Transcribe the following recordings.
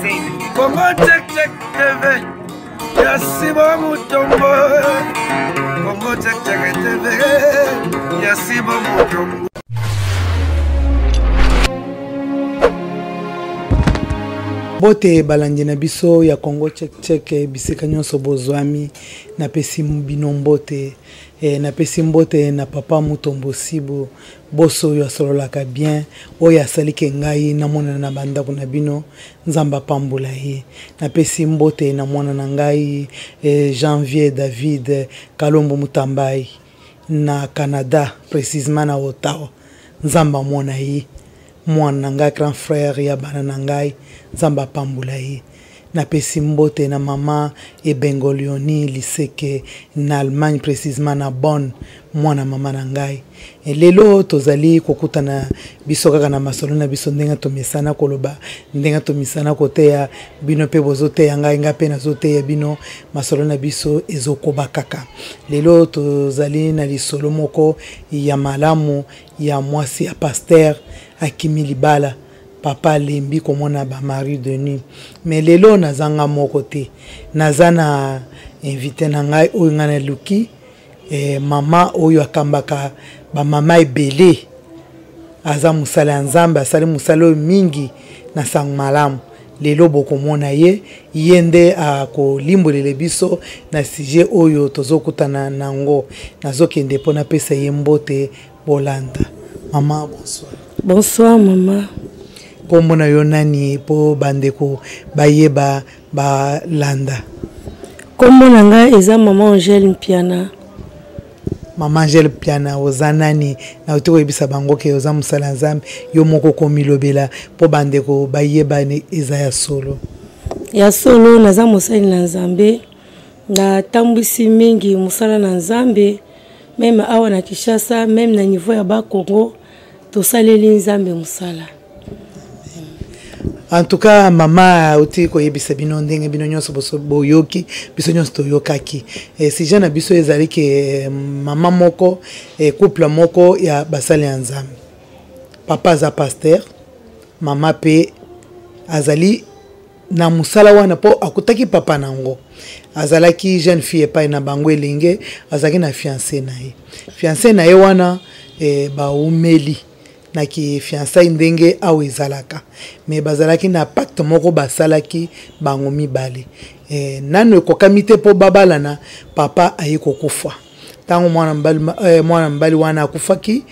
Congo check check TV. Yasibo mutombo. Congo check check TV. Yasibo mutombo. Bote balandi na biso ya Congo check bisika nyonso bozwami na pesi binombote na pesi mbote na papa mutombo sibo boso yo asololaka bien oyo asalike ngai na mona na bandako na bino nzamba pambula ye na pesi mbote na mwana na ngai Janvier David Kalombo Mutambai na Canada précisément na Ottawa nzamba mona ye mwana ngai grand frère ya bana na ngai nzamba pambula ye na pesi mbote na mama Ebengolioni liseke na Allemagne précisément na Bonn mwana mama na ngai lelo tozali kokutana biso kaka na masolo na biso ndenga tomisana koloba ndenga tomisana koteya bino pe bozote ya ngai ngape na zote ya bino masolo na biso ezokoba kaka lelo tozali na lisolo moko ya malamu ya mwasi ya Pasteur Akimi Libala papa lembi komona ba mari de nuit mais lelo nazanga moko te nazana invité na ngai oyo ngana luki mama oyo akambaka ba mama ebele aza musala ya nzambe asali musala mingi na sang malamu lelo bokomona ye yende akolimbolele biso na sujet oyo tozokutana nango nazokende pona pesa ye mbote Tolanda. Maman, bonsoir. Bonsoir, maman. Comment na yo nani po bandeko bayeba ba landa? Comment nanga eza maman Angèle Mpiana? Maman Angèle Mpiana ozanani na utiko ebisa bango ke oza musala nzambe yo moko komilobela po bandeko bayeba ne eza ya solo. Ya solo naza musala na nzambe na tambwisi mingi musala na nzambe même awa na Kinshasa même na niveau ya ba Congo to saleli nzambe musala. En tout cas, maman uti ko yebisa bino ndenge bino nyonso boyoki biso nyonso toyokaki. Si jana biso ezali ke mama moko couple moko ya basali ya nzambe. Papa za Pasteur, mama pe azali na musala wana po akutaki papa nango. Azalaki jeune fille pa na bango elenge, azaki na fiancé na ye. Fiancé na ye wana ba umeli na ki fiançailles ndenge awo ezalaka mais bazalaki na pacte moko basalaki bango mibale nano ekokamite po babalana papa aye kokufa tango mwana mbali wana akufaki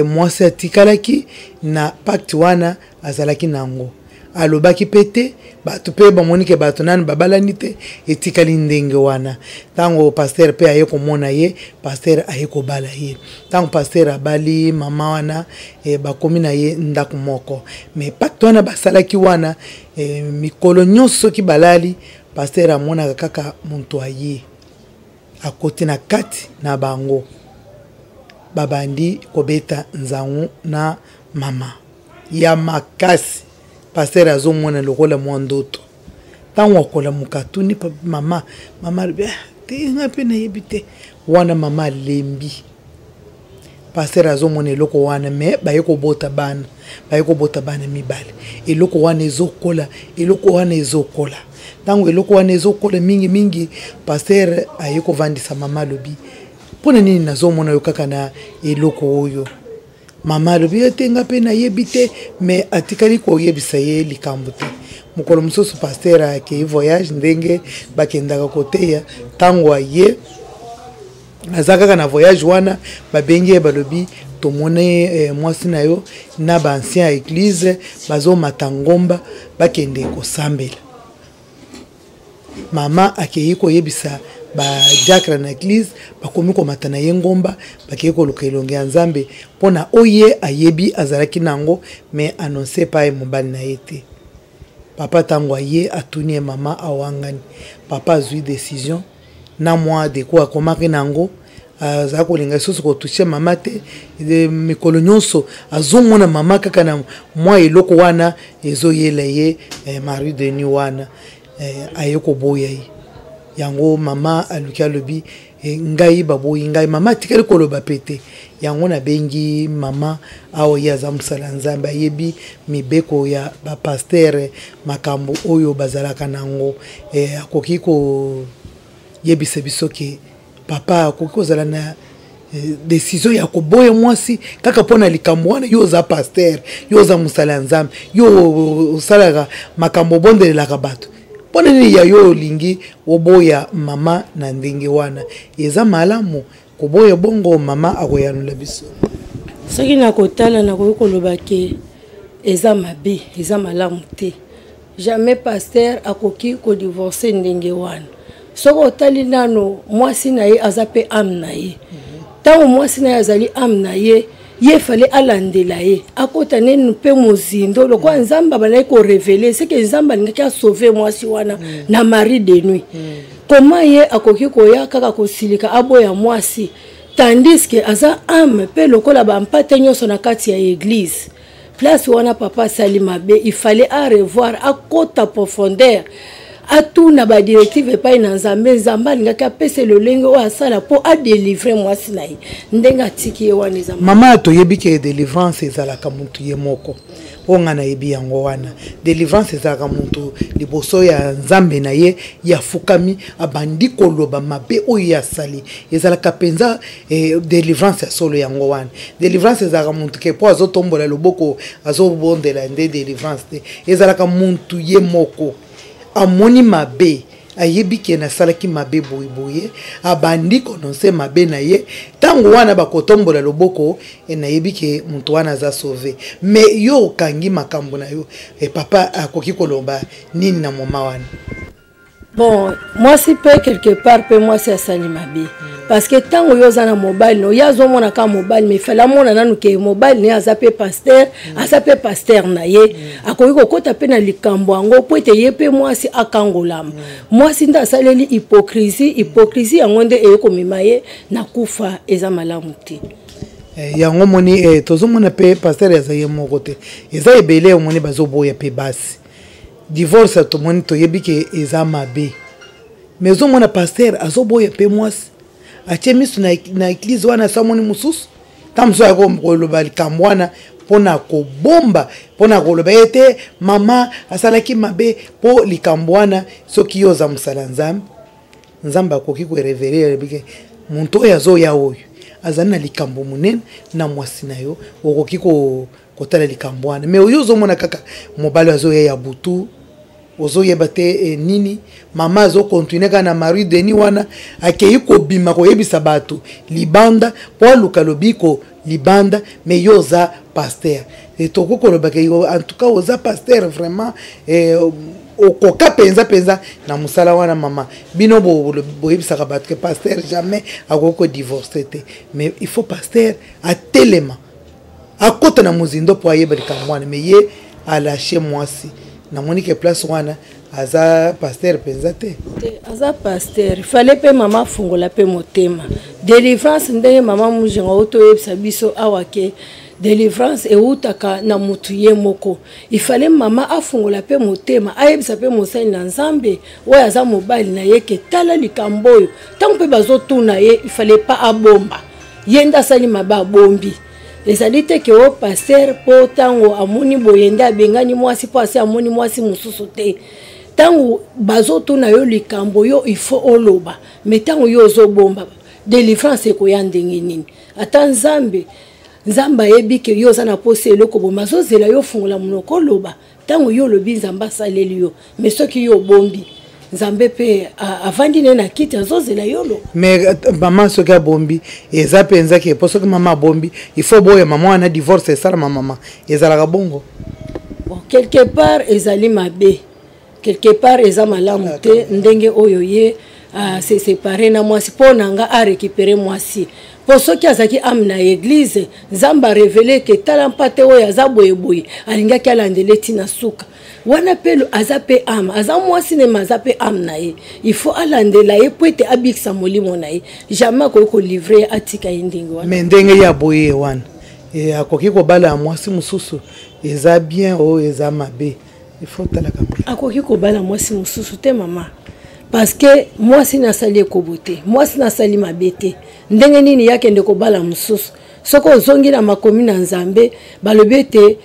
mwasi atikalaki na pacte wana azalaki nango alobaki pete batu pe bamonike batu nani babalani te etikali ndenge wana tango Pasteur pe aye komona ye Pasteur aye kobala ye tango Pasteur abali mama wana bakomi na ye ndako moko mais pacte wana basalaki wana mikolo nyonso ki balali Pasteur amona kaka muntu aye akoti na kati na bango babandi kobeta nzangu na mama ya makasi Pasteur azomona lokola mwandoto tango akola mukatuni mama te ngape na yebite wana mama lembi Pasteur azomona eloko wana me bayeko bota bana mibale eloko wana ezokola tango eloko wana ezokola mingi Pasteur ayeko vandisa mama lobi pona nini nazomona yo kaka na eloko oyo mama lobi tenga pe na yebite mais atikali ko yebisa ye likambo te mukolo mususu Pasteur ake voyage ndenge bakendaka koteya tango aye azaka na voyage wana babenge balobi tomone mwasi na yo na ba ancien église bazo matangomba bakende ko sambela mama ake ko yebisa ba diacre na église bakomi ko matana yengomba bakeye ko lukelonge nzambe pona oye ayebi azalaki nango mais annoncer pas mobali na yete papa tango aye atuni mama awangani papa azui décision na moi de quoi akomaki nango za kolinga susu ko toucher mama te mikolo nyonso azomona mama kaka na moi eloko wana ezoyela ye mari de nuit wana ayeko boya yango mama aluki alobi ngai baboyi ngai mama tikeli koloba pete yango na bengi mama awo ya za musala nzambe ayebi mibeko ya ba pasteur makambo oyo bazalaka nango akoki ko yebisa biso ke papa akoki kozala na décision ya koboya mwasi kaka pona likambo wana yo za pasteur yo za musala nzambe yo salaka makambo bondelelaka bato pona ni ya yo lingi oboya mama na ndenge wana eza malamu koboya bongo mama akoyanula biso soki nakotala nakoki koloba ke eza mabe eza malamu te jamais pasteur akoki kodivorce ndenge wana soko otali nano mwasi na ye aza pe ame na ye ntango mwasi na ye azali ame na ye ye fale alandela ye akota nenu mpe mozindo lokwa nzambe abandaki korevele seke nzambe alingaki asauve mwasi wana na mari de nuit koma ye akoki koya kaka kosilika aboya mwasi tandis ke aza ame mpe lokola bampate nyonso na kati ya eglise place wana papa asali mabe ifale arevoir akota profondeur atuna ba directive epai na nzambe nzambe alingaki apese lolenge oyo asala mpo adelivre mwasi na ye ndenge atiki ye wana eza mama toyebi ke délivrance ezalaka mutu ye moko oyo nga nayebi yango wana délivrance ezalaka mutu liboso ya nzambe na ye yafukami abandi koloba mabe oyo asali ezalaka mpenza délivrance ya solo yango wana délivrance ezalaka mutu ke mpo azotombola loboko azobondela nde délivrance te ezalaka mutu ye moko amoni mabe ayebi ke na salaki mabe boye abandi kononse mabe na ye tango wana bakotombola loboko nayebi ke mutu wana aza sauvé mais yo kangi makambo na yo papa akoki koloba nini na moma wana bon mwasi pe quelque part pe mwasi asali mabe parce que tango yo za na mobile no ya zo mona ka mobile mais fala mona nanu ke mobile ne aza pe pasteur na ye akoki kokota pe na likambo yango po ete ye pe mwasi akangolama mwasi nda asaleli hypocrisie yango nde ekomema ye na kufa eza malamu te yango moni tozomona pe pasteur aza ye moko te eza ebele omoni bazoboya pe basi divorce tomoni toyebi ke eza mabe mais ozomona pasteur azoboya pe mwasi atie miso na eglise wana samoni mususu tamso ya koloba likambo wana pona kobomba pona koloba ete mama asalaki mabe po likambo wana soki yo za musala nzambe akoki korevele bike muntu oyo azoya oyo azali na likambo munene na mwasi na yo okoki kotala likambo wana mais oyo ozomona kaka mobali azoya ya butu ozoyeba te nini mama azokontinue kaka na mari deni wana akei kobima koyebisa bato libanda po aluka lobiko libanda mais yo oza pasteur tokoki kolobaka yo en tout cas oza pasteur vraiment okoka penza na musala wana mama bino boyebisaka bato ke pasteur jamais akoki kodivorce te mais il faut pasteur atelema akota na mozindo po ayeba likambo wana mais ye alashe mwasi na monique place wana aza pasteur penza te aza pasteur fallait pe mama fungola pe motema délivrance ndenge mama mujenga oto yebisa biso awake délivrance eutaka na mutu ye moko il fallait mama afungola pe motema ayebisa pe mosali na nzambe oyo aza mobali na ye ke tala likambo oyo tango pe bazotuna ye il fallait pas abomba ye nda sali maba bombi ezali te ke o pasteur po tango amoni boyende abengani mwasi po ase amoni mwasi mususu te tango bazotuna yo likambo yo il faut oloba mais tango yo ozobomba délivrance ekoya ndenge nini ata nzambe ayebi ke yo oza na posa eloko bomba azozela yo fungola monoko oloba tango yo olobi nzambe asaleli yo mais soki yo obombi nzambe pe avandi ne na kiti azozela yolo mais maman soki abombi eza penza ke po soki mama abombi il faut boya mama wana divorce esala mama ezalaka bongo bon quelque part ezali mabe quelque part eza malamu te ndenge oyo ye se séparer na mwasi po nanga a récupérer mwasi po soki azaki ame na église nzambe révélé ke tala mpate oyo aza boyeboye alingaki alandele tina suka wana pelo aza pe ame aza mwasi ne maza pe ame na ye il faut alandela ye po ete abikisa molimo na ye jamais akoki kolivre atika ye ndenge wana mais ndenge ya boye wana akoki kobala ya mwasi mosusu eza bien oyo eza mabe il faut talaka akoki kobala mwasi mosusu te mama parce que moi si nasali ekobote moi si nasali mabete ndenge nini yake ndeko bala mususu soko ozongi na makomi na nzambe balobete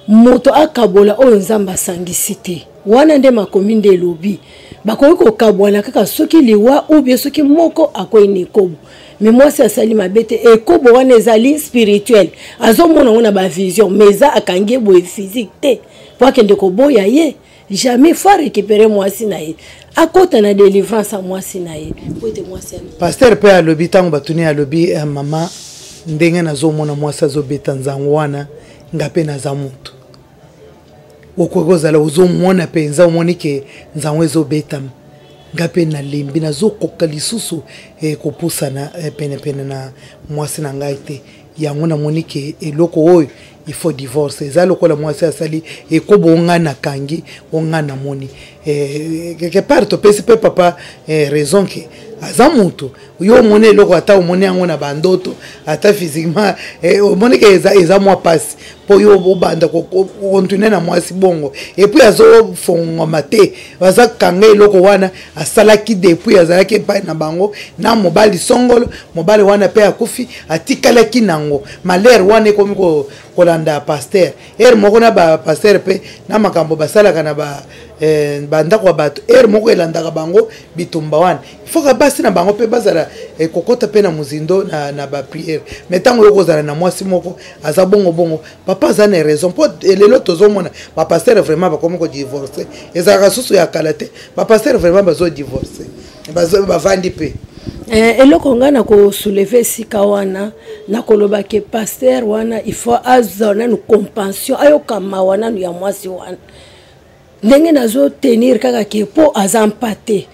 moto akabola oyo nzamba asangisi te wana nde makomi nde lobi bakoki kokabwana kaka soki liwa ou bien soki moko akoyini ekobo mais moi si asali mabete ekobo wana ezali spirituel azomona ngona ba vision mais eza akangi boye physique te po akende koboya ye jamais faut récupérer moi si na ye akota na délivrance à moi si na ye pote moi si pasteur pe alobi tango batuni alobi mama ndenge nazomona moi sa zobeta nzango wana ngape na za mutu okozala ozomona penza omoni ke nzango ezobeta ngape na lembi nazokoka lisusu kopusana pene na mwasi na ngai te yango namoni ke eloko oyo il faut divorcer za lokola mwasi asali ekobo ngana kangi ongana moni quelque part to pesi pe papa raison ke aza mutu yo moni eloko ata omoni yango na bandoto ata physiquement omoni ke eza mwa pasi po yo obanda ko continuer na mwasi bongo et puis azo fongoma te aza kanga eloko wana asalaki depuis azalaki pa na bango na mobali songolo mobali wana pe akufi atikalaki nango malheur wana ekomi ko kolanda pasteur moko na ba pasteur pe na makambo basalaka na banda kwa bato moko elandaka bango bitumba wana foka basi na bango pe bazala kokota pe na muzindo na ba prière mais tango yokozala na mwasi moko aza bongo papa za na raison po lelo tozomona ba pasteur vraiment ba komo ko divorcer ezaka susu ya kalate ba pasteur vraiment bazo divorcer ba vandi pe eloko nga na ko soulever sika wana na koloba ke pasteur wana il faut azona nu compassion ayoka mawana nu ya mwasi wana ndenge nazo tenir kaka ke po azampate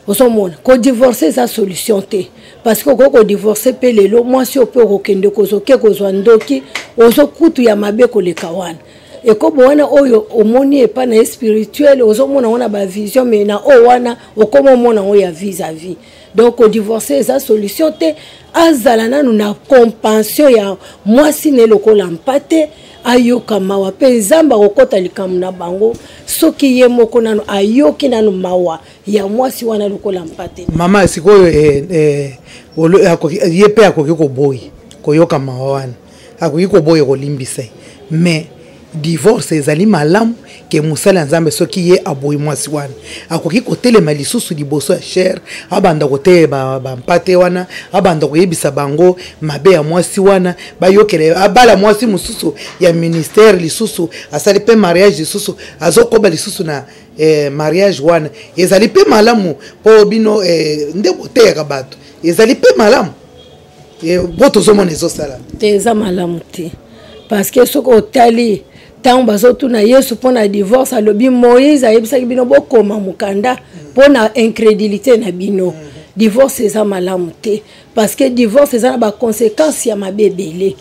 osomona ko divorcer sa solution te parce que ko divorcer pe lelo mwasi ope ko kende kozoke kozwa ndoki ozo kutu ya mabe ko leka wana ekobo wana oyo omoni epa na spirituel ozomona wana ba vision mais na o wana okomo mona o ya vis-à-vis donc au divorcer sa solution te azala nanu na compassion ya mwasi ne lokola mpate ayoka mawa pe nzamba kokota likamu na bango soki ye moko nanu ayoki nanu mawa ya mwasi wana lokola mpate mama sikoyo ye pe akoki koboyi koyoka mawa wana akoki koboyi kolimbisa mais divorce ezali malamu ke musala nzambe soki ye aboyi mwasi wana akoki kotelema lisusu liboso ya cher abanda kote bampate wana abanda koyebisa bango mabe ya mwasi wana bayokele abala mwasi mususu ya ministère lisusu asali pe mariage lisusu azokoba lisusu na mariage wana ezali pe malamu po bino nde boteyaka bato ezali pe malamu boto zomona ezosala te eza malamu te parce que soko otali tant bazotu na Yesu pona divorce alobi Moïse ayebisaki bino bokoma mukanda pona incrédulité na bino divorce eza malamu te parce que divorce eza na ba conséquences ya mabebele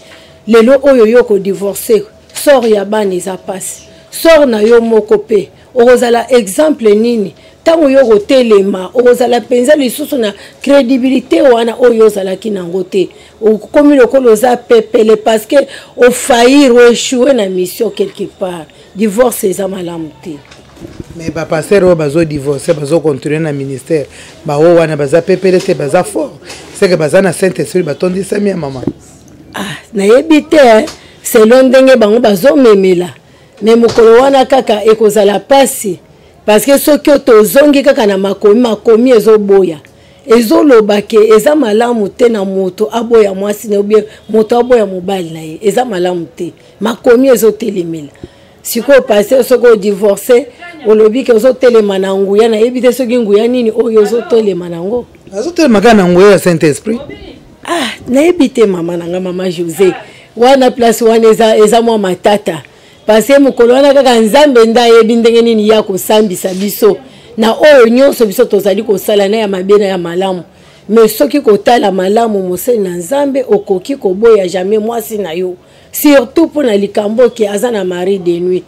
lelo oyo yoko divorcer sort ya bana eza pasi sort na yo moko pe okozala exemple nini tango yoko telema okozala penza lisusu na crédibilité wana oyo ozalaki nango te okomi lokolo za pepele parce que o faillir ou échouer na mission quelque part divorce eza malamu te mais ba pasteur o bazo divorcer bazo continuer na ministère ba o wana baza pepele te baza fort c'est que baza na Saint-Esprit batondisa mi mama na yebite selon ndenge bango bazo memela mais mokolo wana kaka ekozala pasi parce que soki tozongi kaka na makomi ezoboya ezoloba ke eza malamu te na moto aboya mwasi na obie moto aboya mobali na ye eza malamu te makomi ezotelemela siko passer soko divorcer olobi ke ozotelema na nguya na yebi te soki nguya nini oyo ozotelema nango azotelema kana na nguya ya Saint-Esprit na yebi te mama nanga mama José wana place wana eza mwa matata parce que mokolo wana kaka nzambe nda yebi ndenge nini ya kosambisa biso na oyo nyonso biso tozali kosala na ya mabena ya malamu mais soki kotala malamu moseli na nzambe okoki koboya jamais mwasi na yo surtout pour na likambo ke aza na mari de nuit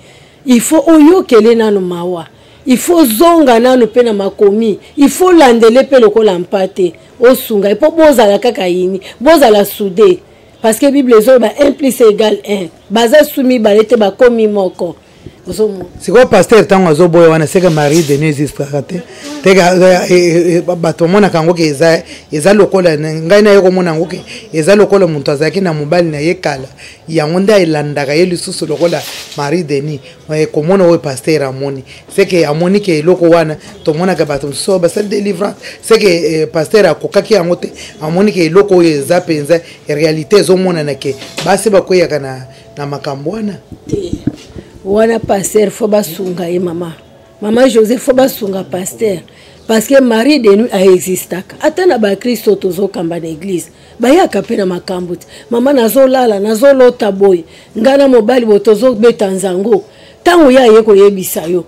il faut oyokele nanu mawa il faut zonga nanu pe na makomi il faut landele pe lokola mpate osunga ipo bozala kaka yini bozala soudé parce que Bible zo ba 1 + = 1 baza sumi balete ba komi moko C'est quoi pasteur tant ozo boy wana c'est que Marie Denise existe tega bato mona kango ke eza lokola ngai na yoko mona ngoke eza lokola muntu azaki na mobali na yekala yango nda ilandaka ye lisusu lokola Marie Denise komona we pasteur amoni c'est que amoni ke loko wana to mona ka bato so ba sel délivrance c'est que pasteur akokaki yango te amoni ke loko eza penza réalité zo mona na ke basi bakoya kana na makambo wana wana pasteur faut basunga ye mama Joseph faut basunga pasteur parce que Marie de nous a existé atana ba Kristo tozo kamba na église baya kapena makambo mama nazo lala nazo lota boy ngana mobali botozo beta nzango tango ya yeko yebisa yo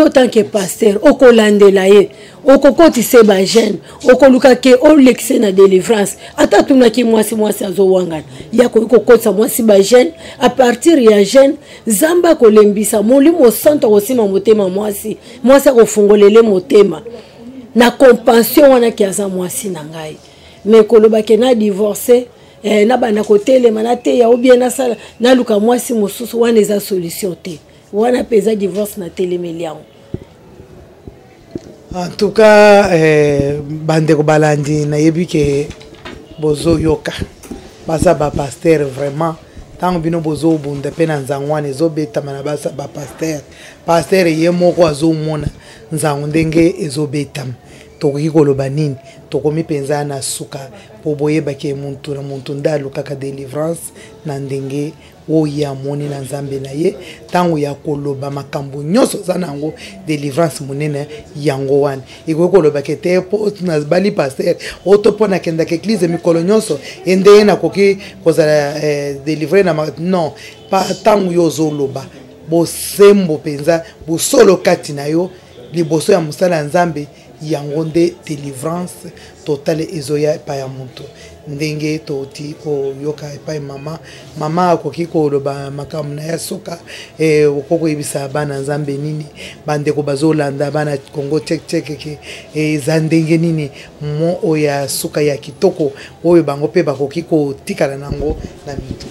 tant que pasteur okolandela ye okokotise ba jeune okoluka ke olekse na délivrance ata tunaki mwasi azo wangana ya kokotisa mwasi ba jeune à partir ya jeune zamba kolembisa molimo santo kosima motema mwasi akofungolele motema na compassion wana ki aza mwasi na ngai mais koloba ke na divorcer na bana kotelema na te ya obien na sala na luka mwasi mosusu wana eza solution te wana pesa divorce na telemeliango. En tout cas bandeko balandi na yebi ke bozo yoka basa ba pasteur vraiment tango bino bozo bunda pena nzangwane zo beta mana basa ba pasteur ye moko azo mona nzango ndenge ezo betam tokoki koloba nini tokomi penza na suka po boyeba ke muntu ndalu kaka délivrance na ndenge oya moni na nzambe na ye tango ya koloba makambo nyonso za nango délivrance monene yango wana iko koloba ke te po na bali pasteur otopona kenda ke église mikolo nyonso ende na koki kozala délivrer na non pa tango yo zoloba bo sembo penza bo solo kati na yo liboso ya musala nzambe yango nde délivrance totale ezoya pa ya muntu ndenge toti ko yoka epai mama akoki koloba makambo na ya soka okoko yebisa bana nzambe nini bandeko bazolanda bana Congo ke eza ndenge nini mo oya suka ya kitoko oyo bango pe bakoki kotikala nango na mitu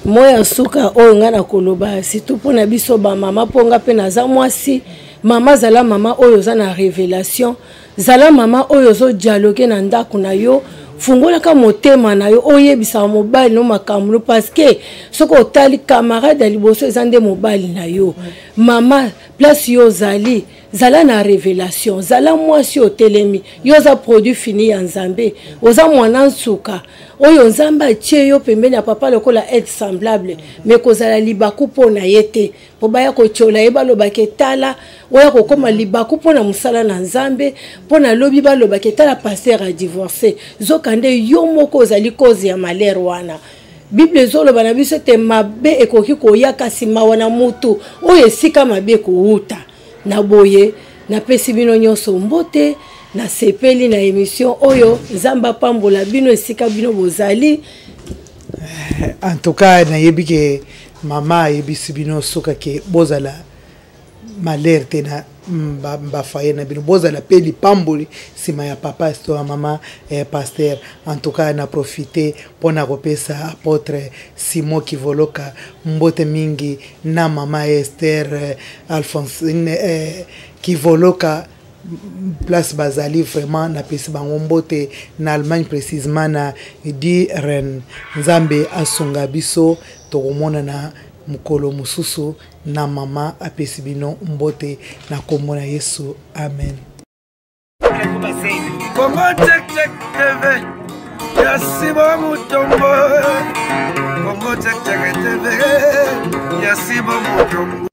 moya suka oyo ngana koloba surtout pona biso ba mama ponga pe na za mwasi mama zala mama oyo za na révélation zala mama oyo zo dialogue na ndako na yo fungola ka motema na yo oyebisa mobile no makambo parce que soko otali camarade ya liboso ezande mobile na yo mama place yo zala na révélation zala mwasi otelemi yo za produit fini ya nzambe oza mwana nsuka oyo nzamba tie yo pembeni ya papa lokola être semblable mais kozala libaku pona yete po baya ko chola ye baloba ke tala oya ko koma libaku pona musala na nzambe pona lobi baloba ke tala pasteur a divorcé zokande yo moko ozali cause ya malheur wana Bible zoloba na biso te mabe ekoki koyaka sima wana mutu oyo esika mabe kouta na boye na pesi bino nyonso mbote na sepeli na émission oyo nzamba pambola bino esika bino bozali. En tout cas na yebi ke mama yebisi bino soka ke bozala malerte na bafaye na bino bozala peli pamboli sima ya papa sto mama pasteur. En tout cas na profiter pona kopesa apôtre Simon Kivoloka mbote mingi na mama Esther Alphonsine Kivoloka place bazali vraiment na pesi bango mbote na Allemagne précisément na di Rennes nzambe asunga biso tokomona na mukolo mususu na mama apesi bino mbote na kombo na Yesu amen. Congo check TV yasibo mutombo Congo check TV yasibo mutombo